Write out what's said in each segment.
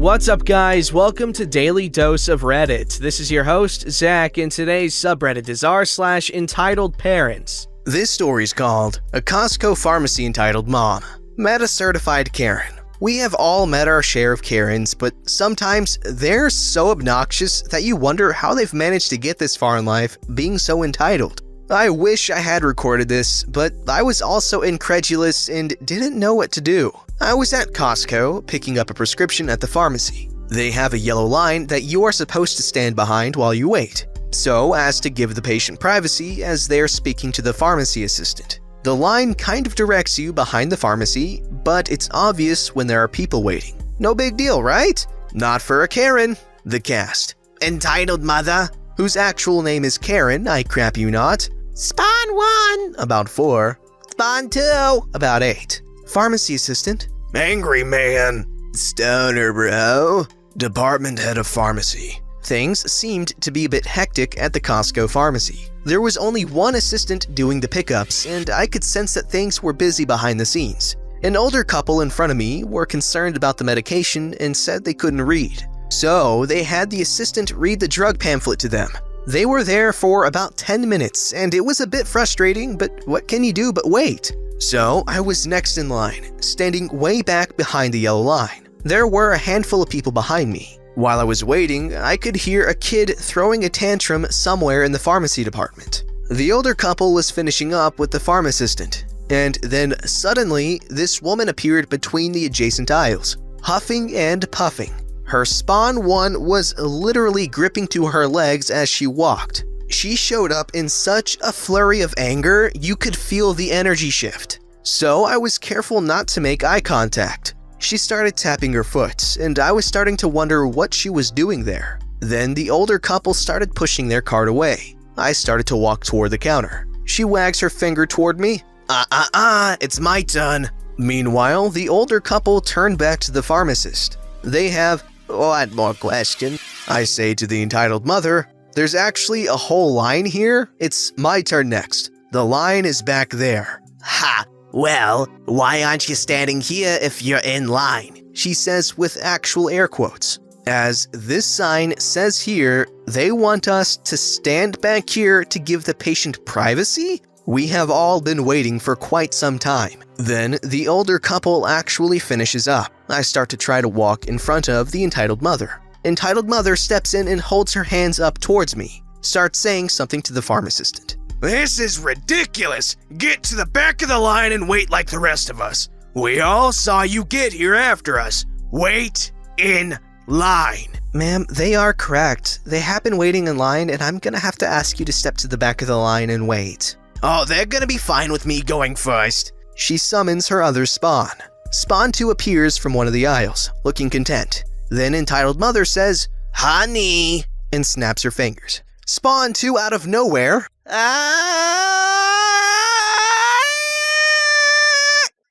What's up, guys? Welcome to Daily Dose of Reddit. This is your host, Zach, and today's subreddit is r/EntitledParents. This story's called A Costco Pharmacy Entitled Mom Met a Certified Karen. We have all met our share of Karens, but sometimes they're so obnoxious that you wonder how they've managed to get this far in life being so entitled. I wish I had recorded this, but I was also incredulous and didn't know what to do. I was at Costco picking up a prescription at the pharmacy. They have a yellow line that you are supposed to stand behind while you wait, so as to give the patient privacy as they're speaking to the pharmacy assistant. The line kind of directs you behind the pharmacy, but it's obvious when there are people waiting. No big deal, right? Not for a Karen. The cast. Entitled Mother, whose actual name is Karen, I crap you not. Spawn 1, about 4. Spawn 2, about 8. Pharmacy assistant. Angry man. Stoner bro. Department head of pharmacy. Things seemed to be a bit hectic at the Costco pharmacy. There was only one assistant doing the pickups, and I could sense that things were busy behind the scenes. An older couple in front of me were concerned about the medication and said they couldn't read. So they had the assistant read the drug pamphlet to them. They were there for about 10 minutes, and it was a bit frustrating, but what can you do but wait? So I was next in line, standing way back behind the yellow line. There were a handful of people behind me. While I was waiting, I could hear a kid throwing a tantrum somewhere in the pharmacy department. The older couple was finishing up with the pharm assistant, and then suddenly this woman appeared between the adjacent aisles, huffing and puffing. Her Spawn 1 was literally gripping to her legs as she walked. She showed up in such a flurry of anger, you could feel the energy shift. So I was careful not to make eye contact. She started tapping her foot, and I was starting to wonder what she was doing there. Then the older couple started pushing their cart away. I started to walk toward the counter. She wags her finger toward me. It's my turn. Meanwhile, the older couple turned back to the pharmacist. They have, "One more question," I say to the entitled mother. There's actually a whole line here. It's my turn next. The line is back there. Ha! Well, why aren't you standing here if you're in line? She says with actual air quotes. As this sign says here, they want us to stand back here to give the patient privacy? We have all been waiting for quite some time. Then the older couple actually finishes up. I start to try to walk in front of the entitled mother. Entitled mother steps in and holds her hands up towards me, starts saying something to the pharm assistant. "This is ridiculous! Get to the back of the line and wait like the rest of us. We all saw you get here after us. Wait in line." Ma'am, they are correct. They have been waiting in line, and I'm gonna have to ask you to step to the back of the line and wait. Oh, they're gonna be fine with me going first. She summons her other Spawn. Spawn 2 appears from one of the aisles, looking content. Then entitled mother says, "Honey," and snaps her fingers. Spawn 2 out of nowhere,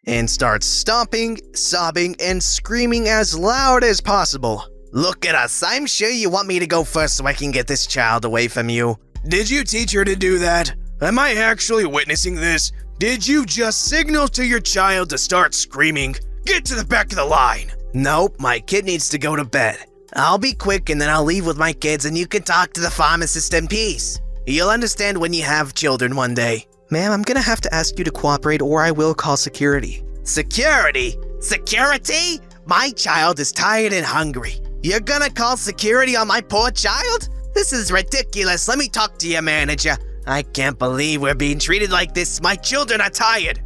and starts stomping, sobbing, and screaming as loud as possible. "Look at us, I'm sure you want me to go first so I can get this child away from you. Did you teach her to do that? Am I actually witnessing this? Did you just signal to your child to start screaming? Get to the back of the line." "Nope, my kid needs to go to bed. I'll be quick and then I'll leave with my kids and you can talk to the pharmacist in peace. You'll understand when you have children one day." Ma'am, I'm gonna have to ask you to cooperate or I will call security. Security? Security? My child is tired and hungry. You're gonna call security on my poor child? This is ridiculous. Let me talk to your manager. I can't believe we're being treated like this. My children are tired.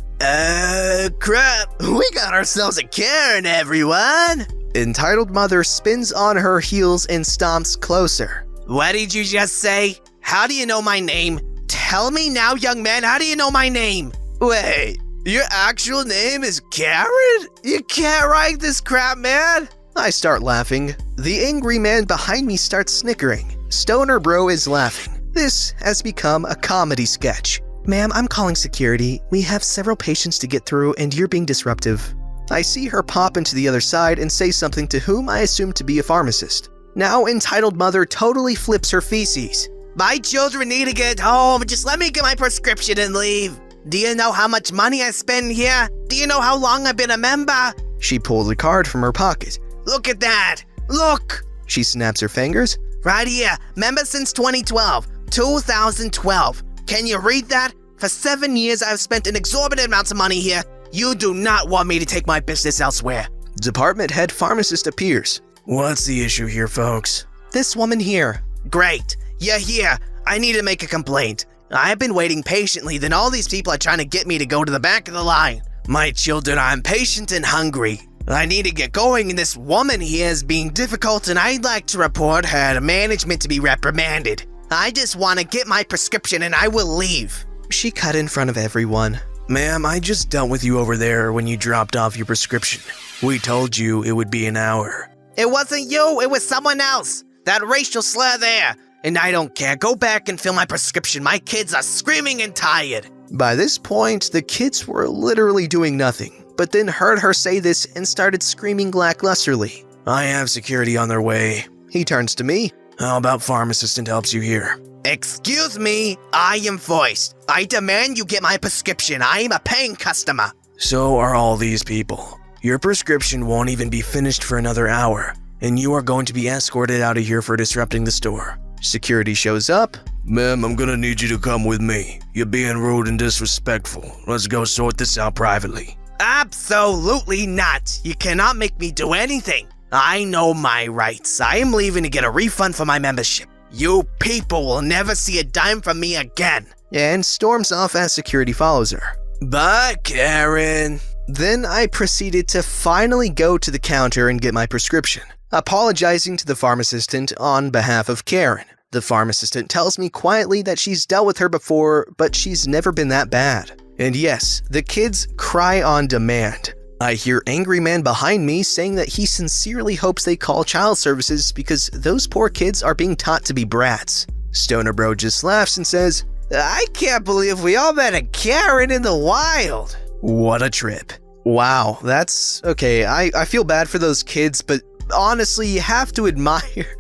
Crap. We got ourselves a Karen, everyone. Entitled mother spins on her heels and stomps closer. What did you just say? How do you know my name? Tell me now, young man, how do you know my name? Wait, your actual name is Karen? You can't write this crap, man. I start laughing. The angry man behind me starts snickering. Stoner bro is laughing. This has become a comedy sketch. Ma'am, I'm calling security. We have several patients to get through and you're being disruptive. I see her pop into the other side and say something to whom I assume to be a pharmacist. Now entitled mother totally flips her feces. My children need to get home. Just let me get my prescription and leave. Do you know how much money I spend here? Do you know how long I've been a member? She pulls a card from her pocket. Look at that. Look! She snaps her fingers. Right here, member since 2012. 2012. Can you read that? For 7 years, I've spent an exorbitant amount of money here. You do not want me to take my business elsewhere. Department head pharmacist appears. What's the issue here, folks? This woman here. Great. You're here. I need to make a complaint. I've been waiting patiently, then all these people are trying to get me to go to the back of the line. My children are impatient and hungry. I need to get going, and this woman here is being difficult, and I'd like to report her to management to be reprimanded. I just want to get my prescription and I will leave. She cut in front of everyone. Ma'am, I just dealt with you over there when you dropped off your prescription. We told you it would be an hour. It wasn't you, it was someone else. That racial slur there. And I don't care. Go back and fill my prescription. My kids are screaming and tired. By this point, the kids were literally doing nothing, but then heard her say this and started screaming lacklusterly. I have security on their way. He turns to me. How about farm assistant helps you here? Excuse me, I am voiced. I demand you get my prescription. I am a paying customer. So are all these people. Your prescription won't even be finished for another hour, and you are going to be escorted out of here for disrupting the store. Security shows up. Ma'am, I'm gonna need you to come with me. You're being rude and disrespectful. Let's go sort this out privately. Absolutely not. You cannot make me do anything. I know my rights. I am leaving to get a refund for my membership. You people will never see a dime from me again. And storms off as security follows her. But Karen. Then I proceeded to finally go to the counter and get my prescription, apologizing to the farm assistant on behalf of Karen. The farm assistant tells me quietly that she's dealt with her before, but she's never been that bad. And yes, the kids cry on demand. I hear angry man behind me saying that he sincerely hopes they call child services because those poor kids are being taught to be brats. Stoner Bro just laughs and says, I can't believe we all met a Karen in the wild. What a trip. Wow, that's okay. I feel bad for those kids, but honestly, you have to admire.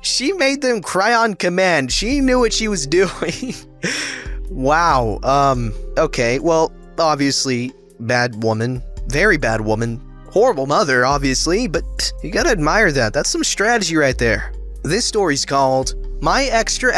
She made them cry on command. She knew what she was doing. Wow. Okay, well, obviously, bad woman. Very bad woman. Horrible mother, obviously, but you gotta admire that. That's some strategy right there. This story's called, My Extra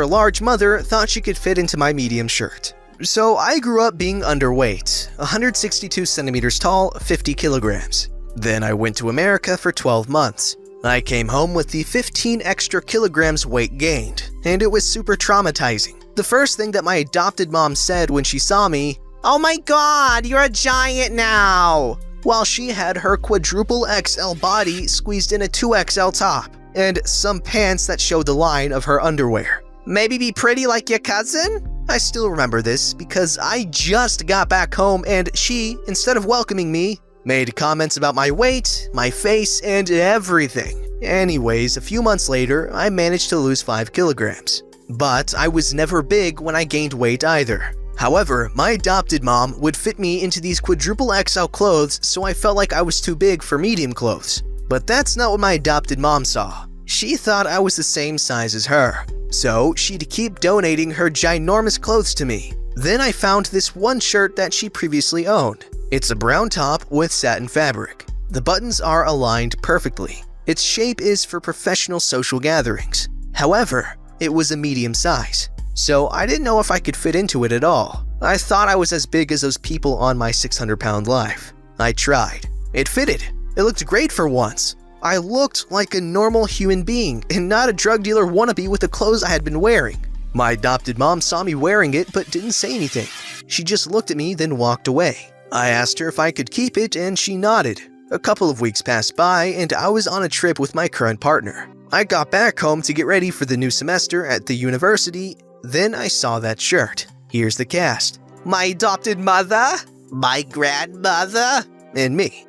Large Mother Thought She Could Fit Into My Medium Shirt. So I grew up being underweight, 162 centimeters tall, 50 kilograms. Then I went to America for 12 months. I came home with the 15 extra kilograms weight gained, and it was super traumatizing. The first thing that my adopted mom said when she saw me, oh my god, you're a giant now! While she had her quadruple XL body squeezed in a 2XL top, and some pants that showed the line of her underwear. Maybe be pretty like your cousin? I still remember this because I just got back home and she, instead of welcoming me, made comments about my weight, my face, and everything. Anyways, a few months later, I managed to lose 5 kilograms. But I was never big when I gained weight either. However, my adopted mom would fit me into these quadruple XL clothes, so I felt like I was too big for medium clothes. But that's not what my adopted mom saw. She thought I was the same size as her, so she'd keep donating her ginormous clothes to me. Then I found this one shirt that she previously owned. It's a brown top with satin fabric. The buttons are aligned perfectly. Its shape is for professional social gatherings. However, it was a medium size, so I didn't know if I could fit into it at all. I thought I was as big as those people on my 600-pound life. I tried. It fitted. It looked great for once. I looked like a normal human being and not a drug dealer wannabe with the clothes I had been wearing. My adopted mom saw me wearing it but didn't say anything. She just looked at me, then walked away. I asked her if I could keep it and she nodded. A couple of weeks passed by and I was on a trip with my current partner. I got back home to get ready for the new semester at the university. Then I saw that shirt. Here's the cast. My adopted mother, my grandmother, and me.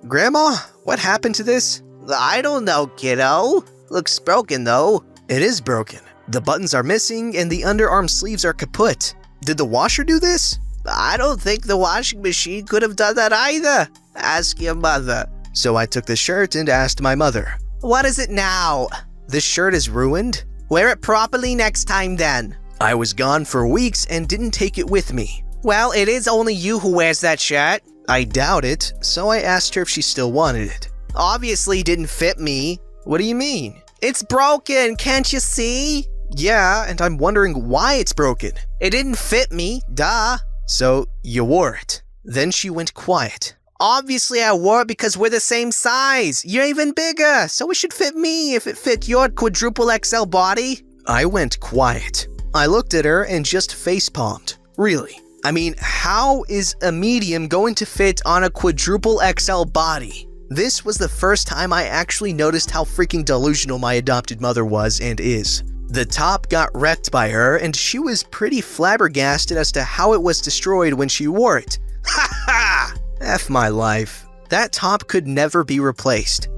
Grandma, what happened to this? I don't know, kiddo. Looks broken though. It is broken. The buttons are missing and the underarm sleeves are kaput. Did the washer do this? I don't think the washing machine could have done that either. Ask your mother. So I took the shirt and asked my mother. What is it now? This shirt is ruined? Wear it properly next time then. I was gone for weeks and didn't take it with me. Well, it is only you who wears that shirt. I doubt it, so I asked her if she still wanted it. Obviously didn't fit me. What do you mean? It's broken, can't you see? Yeah, and I'm wondering why it's broken. It didn't fit me, duh. So you wore it. Then she went quiet. Obviously I wore it because we're the same size. You're even bigger, so it should fit me if it fit your quadruple XL body. I went quiet. I looked at her and just facepalmed. Really? I mean, how is a medium going to fit on a quadruple XL body? This was the first time I actually noticed how freaking delusional my adopted mother was and is. The top got wrecked by her, and she was pretty flabbergasted as to how it was destroyed when she wore it. Ha ha! F my life. That top could never be replaced.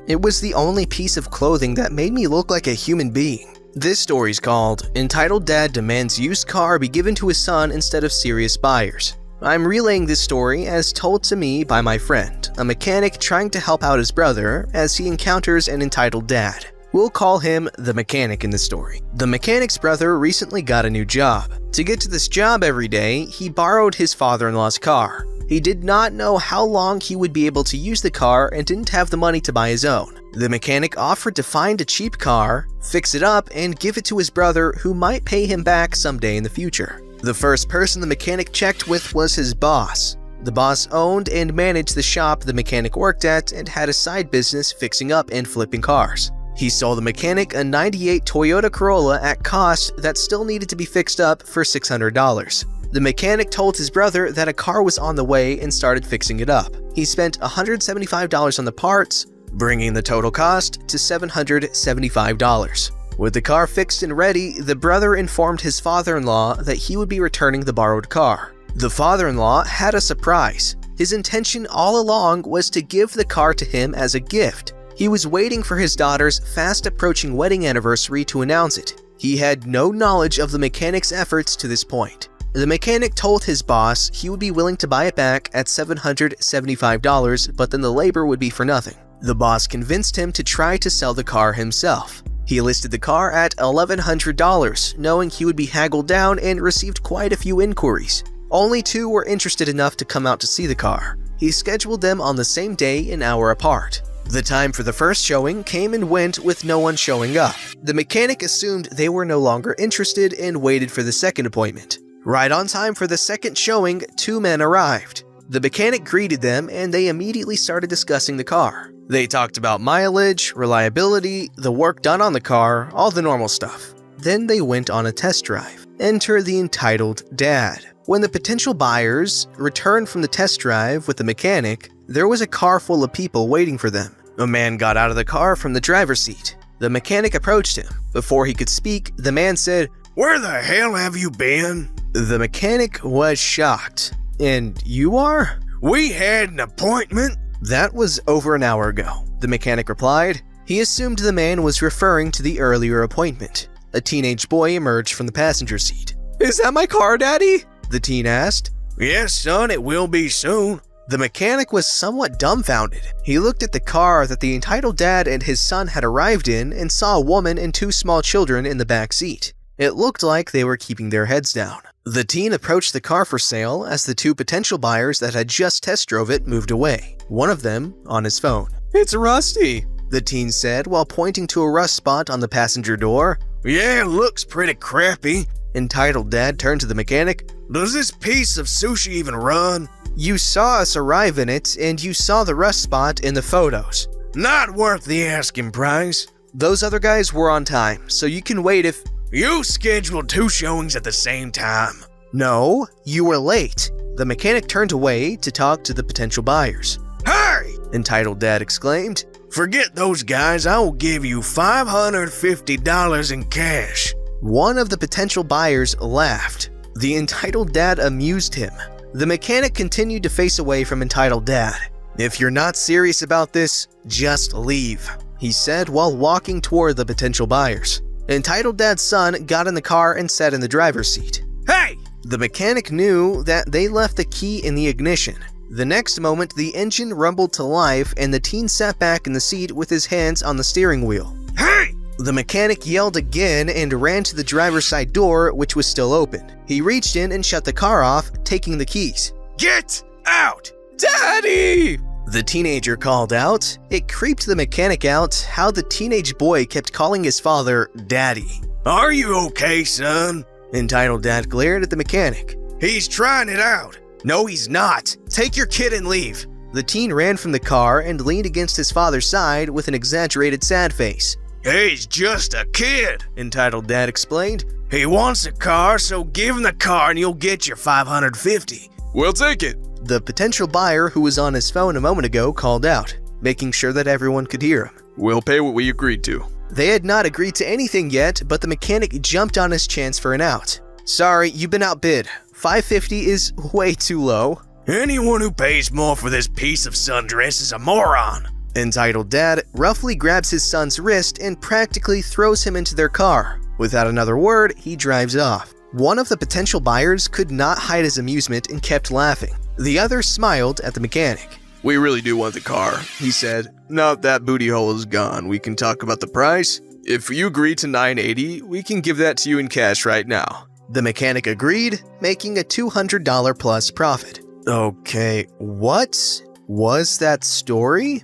It was the only piece of clothing that made me look like a human being. This story's called Entitled Dad Demands Used Car Be Given to His Son Instead of Serious Buyers. I'm relaying this story as told to me by my friend, a mechanic trying to help out his brother as he encounters an entitled dad. We'll call him the mechanic in the story. The mechanic's brother recently got a new job. To get to this job every day, he borrowed his father-in-law's car. He did not know how long he would be able to use the car and didn't have the money to buy his own. The mechanic offered to find a cheap car, fix it up, and give it to his brother who might pay him back someday in the future. The first person the mechanic checked with was his boss. The boss owned and managed the shop the mechanic worked at and had a side business fixing up and flipping cars. He sold the mechanic a '98 Toyota Corolla at cost that still needed to be fixed up for $600. The mechanic told his brother that a car was on the way and started fixing it up. He spent $175 on the parts, bringing the total cost to $775. With the car fixed and ready, the brother informed his father-in-law that he would be returning the borrowed car. The father-in-law had a surprise. His intention all along was to give the car to him as a gift. He was waiting for his daughter's fast-approaching wedding anniversary to announce it. He had no knowledge of the mechanic's efforts to this point. The mechanic told his boss he would be willing to buy it back at $775, but then the labor would be for nothing. The boss convinced him to try to sell the car himself. He listed the car at $1,100, knowing he would be haggled down, and received quite a few inquiries. Only 2 were interested enough to come out to see the car. He scheduled them on the same day, an hour apart. The time for the first showing came and went with no one showing up. The mechanic assumed they were no longer interested and waited for the second appointment. Right on time for the second showing, 2 men arrived. The mechanic greeted them and they immediately started discussing the car. They talked about mileage, reliability, the work done on the car, all the normal stuff. Then they went on a test drive. Enter the entitled dad. When the potential buyers returned from the test drive with the mechanic, there was a car full of people waiting for them. A man got out of the car from the driver's seat. The mechanic approached him. Before he could speak, the man said, "Where the hell have you been?" The mechanic was shocked. "And you are?" "We had an appointment." "That was over an hour ago," the mechanic replied. He assumed the man was referring to the earlier appointment. A teenage boy emerged from the passenger seat. "Is that my car, Daddy?" the teen asked. "Yes, son, it will be soon." The mechanic was somewhat dumbfounded. He looked at the car that the entitled dad and his son had arrived in and saw a woman and 2 small children in the back seat. It looked like they were keeping their heads down. The teen approached the car for sale as the 2 potential buyers that had just test drove it moved away, one of them on his phone. "It's rusty," the teen said while pointing to a rust spot on the passenger door. "Yeah, it looks pretty crappy." Entitled dad turned to the mechanic. "Does this piece of sushi even run?" "You saw us arrive in it, and you saw the rust spot in the photos." "Not worth the asking price." "Those other guys were on time, so you can wait if—" "You scheduled 2 showings at the same time." "No, you were late." The mechanic turned away to talk to the potential buyers. "Hey!" Entitled dad exclaimed. "Forget those guys, I will give you $550 in cash." One of the potential buyers laughed. The entitled dad amused him. The mechanic continued to face away from entitled dad. "If you're not serious about this, just leave," he said while walking toward the potential buyers. Entitled dad's son got in the car and sat in the driver's seat. "Hey!" The mechanic knew that they left the key in the ignition. The next moment, the engine rumbled to life and the teen sat back in the seat with his hands on the steering wheel. "Hey!" The mechanic yelled again and ran to the driver's side door, which was still open. He reached in and shut the car off, taking the keys. "Get out!" "Daddy!" The teenager called out. It creeped the mechanic out how the teenage boy kept calling his father Daddy. Are you okay, son? Entitled Dad glared at the mechanic. He's trying it out. No, he's not. Take your kid and leave. The teen ran from the car and leaned against his father's side with an exaggerated sad face. He's just a kid, Entitled Dad explained. He wants a car, so give him the car and you'll get your $550. We'll take it. The potential buyer who was on his phone a moment ago called out, making sure that everyone could hear him. We'll pay what we agreed to. They had not agreed to anything yet, but the mechanic jumped on his chance for an out. Sorry, you've been outbid. $550 is way too low. Anyone who pays more for this piece of sundress is a moron. Entitled Dad roughly grabs his son's wrist and practically throws him into their car. Without another word, he drives off. One of the potential buyers could not hide his amusement and kept laughing. The other smiled at the mechanic. We really do want the car, he said. Now that booty hole is gone, we can talk about the price. If you agree to $980, we can give that to you in cash right now. The mechanic agreed, making a $200 plus profit. Okay, what was that story?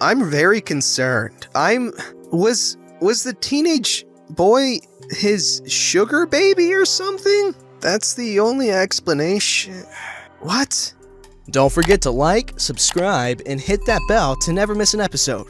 I'm very concerned. Was the teenage boy his sugar baby or something? That's the only explanation. What? Don't forget to like, subscribe, and hit that bell to never miss an episode.